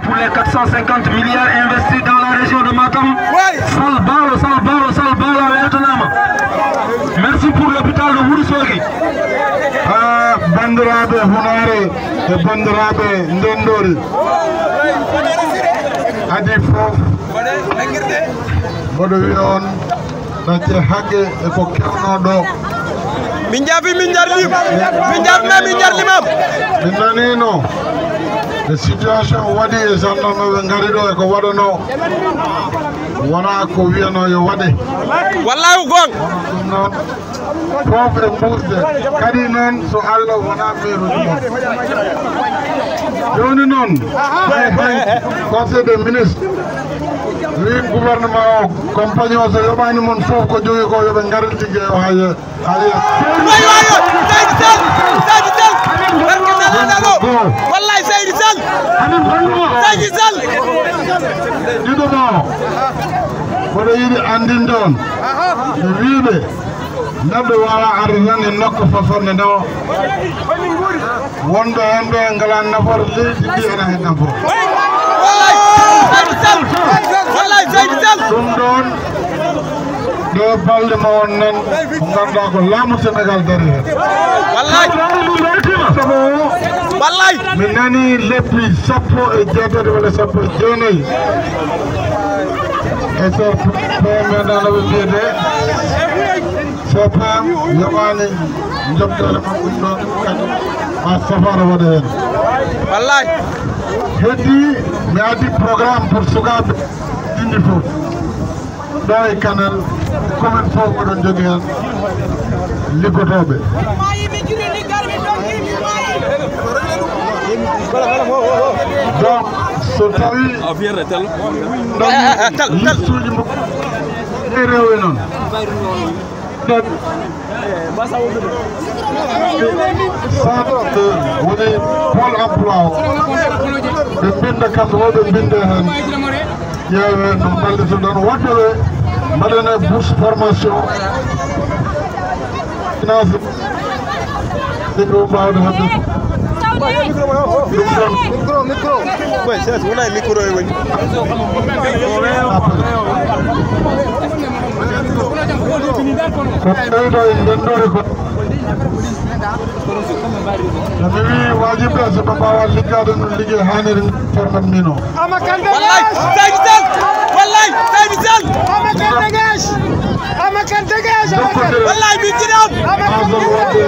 pour les 450 milliards investis dans la région de Matam. Salbalo merci pour l'hôpital de Wurusogi. Bandiraɓe Hunare e bandiraɓe Ndendory adi fof mboɗo wi on dacce hagge e ko kewnoɗo min jaafi min jar limam min nanino e situation waɗi e gendarme ɓe gari ɗo e ko waɗano wona ko wiyano yo waɗe wallahi gon ɗum noon fof e musde kadi noon so Allah wona meeruji mon joni noon conseil des ministres wi gouvernement o compagnie o so yoɓani mon fof ko jogi ko yoɓe garin ligguey o haye wallahi Seydi Sall ɗiɗoma o mboɗo yiɗi andinde on e wiiɓe neɗɗo wawa arde tan e nokka faforde nde o wonɓe hen ɓe ngala nafoore leydi ndi ene hen nafoore ɗum ɗon ɗo balɗe ma on nan ko ganduɗa ko laamu Sénégal dari hen wallahi mi nani leppi 17 walla 19 e so meɗano ɓe mbiyede so pam yoɓani jobdere mam ɗum ɗon kadi ma safara waɗa hen wallahi heddi mi addi programme pour sukaɓe ɗinɗi fof ɗo e Kanel commune fof oɗon jogui hen liggotoɓe donc so tawi listuji mo e rewe noon centre woni pôle emploi o ɓe binda kamɓe o ɓe binde hen ƴeewe no ballito ɗon woɓɓeɓe mbaɗane bourse formation finance ɗiɓe mbawde hedde ko ɓeydo e Ndendory ko mi wi wajiɓe so ɓe mbawa liggade no liggey hanniri format min o wallahi Seydi Sall wallahi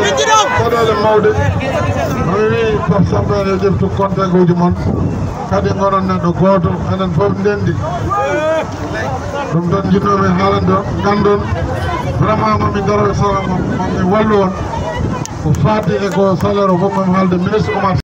min jiɗam saɗele mawde mi wi Pape Samba ene ƴeftu contact uji mon kadi gonon neɗɗo goto enen fof ndendi ɗum ɗon jinnomi haalande on gandon vraiment mami garo salaam mami wallu on ko fati e ko salaire o fof mami haalde ministre Oumar